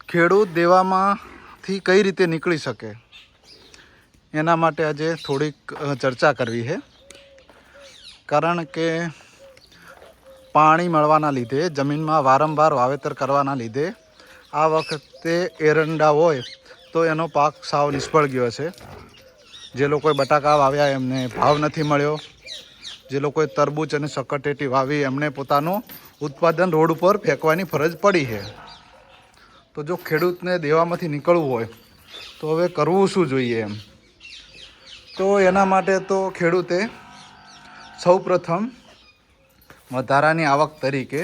ખેડૂત દેવામાંથી કઈ રીતે નીકળી શકે એના માટે આજે થોડીક ચર્ચા કરવી છે. કારણ કે પાણી મળવાના લીધે, જમીનમાં વારંવાર વાવેતર કરવાના લીધે આ વખતે એરંડા હોય તો એનો પાક સાવ નિષ્ફળ ગયો છે. જે લોકોએ બટાકા વાવ્યા એમને ભાવ નથી મળ્યો. જે લોકોએ તરબૂચ અને સક્કરટેટી વાવી એમને પોતાનું ઉત્પાદન રોડ ઉપર ફેંકવાની ફરજ પડી છે. તો જો ખેડૂતને દેવામાંથી નીકળવું હોય તો હવે કરવું શું જોઈએ એમ? તો એના માટે તો ખેડૂતે સૌપ્રથમ વધારાની આવક તરીકે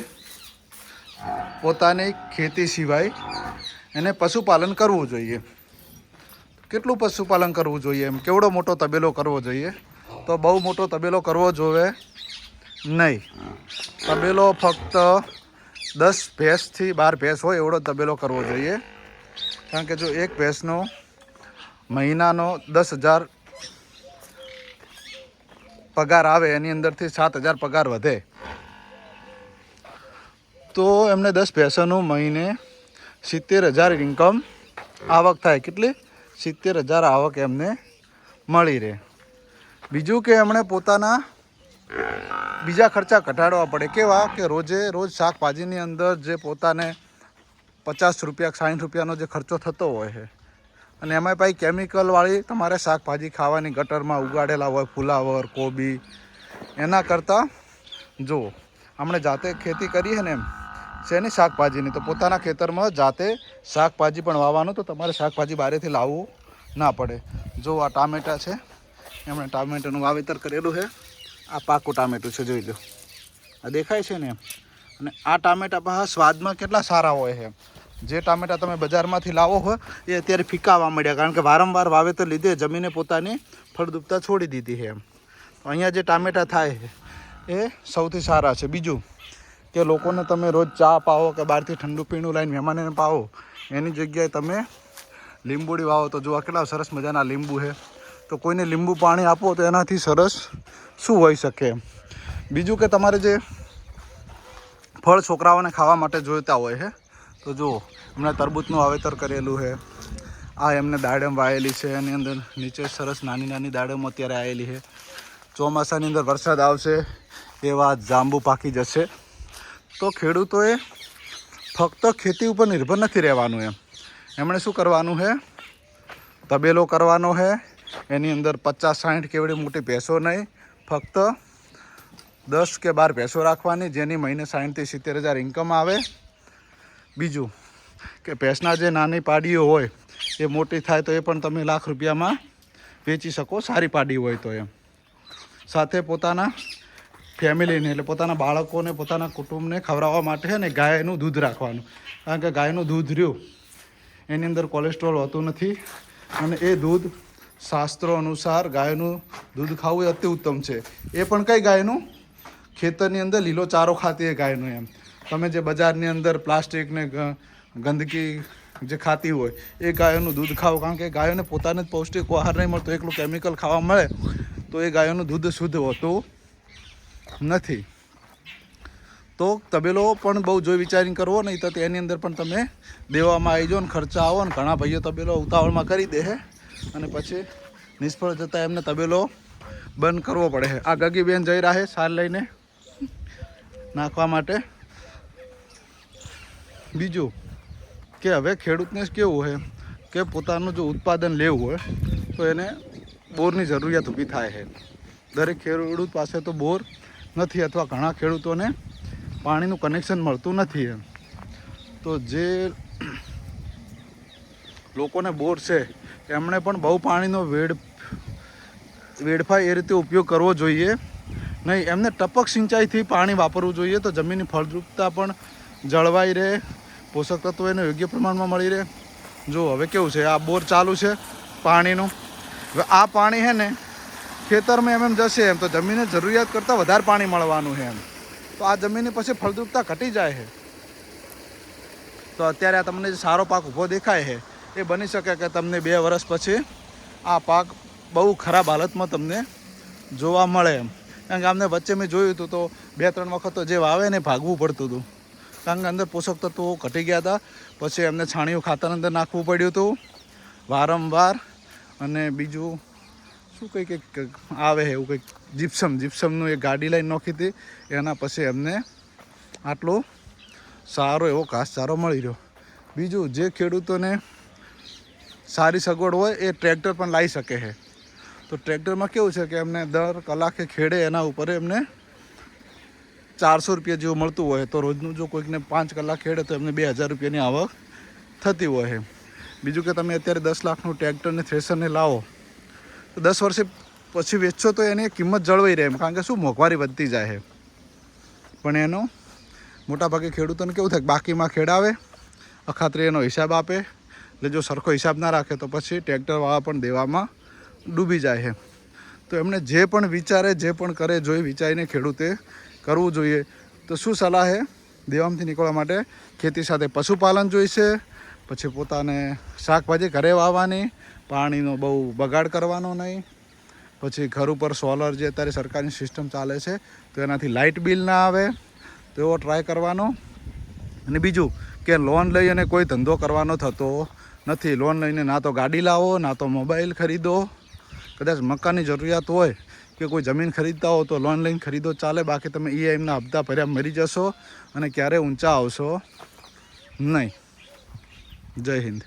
પોતાની ખેતી સિવાય એને પશુપાલન કરવું જોઈએ. કેટલું પશુપાલન કરવું જોઈએ એમ? કેવડો મોટો તબેલો કરવો જોઈએ? તો બહુ મોટો તબેલો કરવો જોઈએ નહીં. તબેલો ફક્ત 10 ભેંસથી 12 ભેંસ હોય એવડો તબેલો કરવો જોઈએ. કારણ કે જો એક ભેંસનો મહિનાનો 10,000 પગાર આવે, એની અંદરથી 7,000 પગાર વધે, તો એમને 10 ભેંસોનું મહિને 70,000 ઇન્કમ આવક થાય. કેટલી? 70,000 આવક એમને મળી રહે. બીજું કે એમણે પોતાના બીજા ખર્ચા ઘટાડવા પડે. કેવા? કે રોજે રોજ શાકભાજીની અંદર જે પોતાને 50 રૂપિયા 60 રૂપિયાનો જે ખર્ચો થતો હોય છે, અને એમાં પાછી કેમિકલવાળી તમારે શાકભાજી ખાવાની, ગટરમાં ઉગાડેલા હોય ફુલાવર, કોબી, એના કરતાં જો આપણે જાતે ખેતી કરીએ ને એમ શેની શાકભાજીની, તો પોતાના ખેતરમાં જાતે શાકભાજી પણ વાવવાનું, તો તમારે શાકભાજી બહારેથી લાવવું ના પડે. જો આ ટામેટાં છે, એમણે ટામેટાનું વાવેતર કરેલું છે. આ પાકું ટામેટું છે, જોઈ લો, આ દેખાય છે ને એમ. અને આ ટામેટાં પાછા સ્વાદમાં કેટલા સારા હોય છે. જે ટામેટાં તમે બજારમાંથી લાવો હોય એ અત્યારે ફીકા આવવા મળ્યા, કારણ કે વારંવાર વાવેતર લીધે જમીને પોતાની ફળદ્રુપતા છોડી દીધી છે એમ. અહીંયા જે ટામેટાં થાય એ સૌથી સારા છે. બીજું કે લોકોને તમે રોજ ચા પાવો કે બહારથી ઠંડુ પીણું લાવીને મહેમાનને પાવો, એની જગ્યાએ તમે લીંબુડી વાવો. તો જો આ કેટલા સરસ મજાના લીંબુ છે. તો કોઈને લીંબુ પાણી આપો તો એનાથી સરસ શું હોઈ શકે એમ. બીજું કે તમારે જે ફળ છોકરાઓને ખાવા માટે જોઈતા હોય છે, તો જુઓ એમણે તરબૂચનું વાવેતર કરેલું છે. આ એમને દાડમ વાવેલી છે, એની અંદર નીચે સરસ નાની નાની દાડમ અત્યારે આવેલી છે. ચોમાસાની અંદર વરસાદ આવશે એવા જાંબુ પાકી જશે. તો ખેડૂતોએ ફક્ત ખેતી ઉપર નિર્ભર નથી રહેવાનું એમ. એમણે શું કરવાનું છે? તબેલો કરવાનો છે. એની અંદર 50-60 કેવડી મોટી ભેંસો નહીં, ફક્ત 10 કે 12 ભેંસો રાખવાની, જેની મહિને 60,000 થી 70,000 ઇન્કમ આવે. બીજું કે ભેંસના જે નાની પાડીઓ હોય એ મોટી થાય તો એ પણ તમે લાખ રૂપિયામાં વેચી શકો, સારી પાડી હોય તો એમ. સાથે પોતાના ફેમિલીને, એટલે પોતાના બાળકોને, પોતાના કુટુંબને ખવડાવવા માટે છે ને ગાયનું દૂધ રાખવાનું. કારણ કે ગાયનું દૂધ રહ્યું એની અંદર કોલેસ્ટ્રોલ હોતું નથી, અને એ દૂધ શાસ્ત્રો અનુસાર ગાયનું દૂધ ખાવું એ અતિ ઉત્તમ છે. એ પણ કઈ ગાયનું? ખેતરની અંદર લીલો ચારો ખાતી એ ગાયનું એમ. તમે જે બજારની અંદર પ્લાસ્ટિક ને ગંદકી જે ખાતી હોય એ ગાયોનું દૂધ ખાઓ. કારણ કે ગાયોને પોતાને જ પૌષ્ટિક આહાર નહીં મળતો, એકલું કેમિકલ ખાવા મળે તો એ ગાયોનું દૂધ શુદ્ધ હોતું નથી. તો તબેલો પણ બહુ જોઈ વિચારીને કરવો, નહીં તો એની અંદર પણ તમે દેવામાં આવી જાઓ ને ખર્ચા આવો. ને ઘણા ભાઈઓ તબેલો ઉતાવળમાં કરી દે છે અને પછી નિષ્ફળ જતાં એમને તબેલો બંધ કરવો પડે છે. આ ગગીબેન જઈ રહ્યા છે સાર લઈને નાખવા માટે. બીજું કે હવે ખેડૂતને કેવું હોય કે પોતાનું જો ઉત્પાદન લેવું હોય તો એને બોરની જરૂરિયાત ઊભી થાય છે. દરેક ખેડૂત પાસે તો બોર નથી, અથવા ઘણા ખેડૂતોને પાણીનું કનેક્શન મળતું નથી એમ. તો જે લોકોને બોર છે એમણે પણ બહુ પાણીનો વેડફાય એ રીતે ઉપયોગ કરવો જોઈએ નહીં. એમને ટપક સિંચાઈથી પાણી વાપરવું જોઈએ, તો જમીનની ફળદ્રુપતા પણ જળવાઈ રહે, પોષક તત્વો એને યોગ્ય પ્રમાણમાં મળી રહે. જો હવે કેવું છે, આ બોર ચાલુ છે પાણીનું. હવે આ પાણી છે ને ખેતરમાં એમ જશે એમ તો જમીનને જરૂરિયાત કરતાં વધારે પાણી મળવાનું છે એમ. તો આ જમીનની પછી ફળદ્રુપતા ઘટી જાય છે. તો અત્યારે આ તમને જે સારો પાક ઊભો દેખાય છે એ બની શકે કે તમને 2 વર્ષ પછી આ પાક બહુ ખરાબ હાલતમાં તમને જોવા મળે એમ. કારણ કે અમને વચ્ચે મેં જોયું હતું તો 2-3 વખત તો જે વાવે ને ભાગવું પડતું હતું. કારણ કે અંદર પોષક તત્વો ઘટી ગયા હતા. પછી એમને છાણિયું ખાતર અંદર નાખવું પડ્યું હતું વારંવાર. અને બીજું શું કંઈક આવે એવું કંઈક જીપ્સમનું એક ગાડી લઈને નાખી હતી. એના પછી એમને આટલો સારો એવો ઘાસચારો મળી રહ્યો. બીજું જે ખેડૂતોને સારી સગવડ હોય એ ટ્રેક્ટર પણ લાવી શકે છે. તો ટ્રેક્ટરમાં કેવું છે કે એમને દર કલાકે ખેડે એના ઉપર એમને 400 રૂપિયા જેવું મળતું હોય. તો રોજનું જો કોઈકને 5 કલાક ખેડે તો એમને 2000 રૂપિયાની આવક થતી હોય છે. બીજું કે તમે અત્યારે 10 લાખનું ટ્રેક્ટરને થ્રેશરને લાવો તો 10 વર્ષે પછી વેચશો તો એની કિંમત જળવાઈ રહે, કારણ કે શું મોંઘવારી વધતી જાય છે. પણ એનો મોટાભાગે ખેડૂતોને કેવું થાય, બાકીમાં ખેડાવે, અખાત્રી એનો હિસાબ આપે. એટલે જો સરખો હિસાબ ના રાખે તો પછી ટ્રેક્ટરવાળા પણ દેવામાં ડૂબી જાય છે. તો એમને જે પણ વિચારે, જે પણ કરે, જોઈ વિચારીને ખેડૂતે કરવું જોઈએ. તો શું સલાહ છે દેવામાંથી નીકળવા માટે? ખેતી સાથે પશુપાલન જોઈશે, પછી પોતાને શાકભાજી ઘરે વાવવાની, પાણીનો બહુ બગાડ કરવાનો નહીં. પછી ઘર ઉપર સોલર જે અત્યારે સરકારની સિસ્ટમ ચાલે છે તો એનાથી લાઇટ બિલ ના આવે તો એવો ટ્રાય કરવાનો. અને બીજું કે લોન લઈ અને કોઈ ધંધો કરવાનો થતો નથી. લોન લઈને ના તો ગાડી લાવો, ના તો મોબાઈલ ખરીદો. કદાચ મકાનની જરૂરિયાત હોય કે કોઈ જમીન ખરીદતા હો તો લોન લઈને ખરીદો ચાલે. બાકી તમે EMIના હપ્તા ભર્યા મરી જશો અને ક્યારેય ઊંચા આવશો નહીં. જય હિન્દ.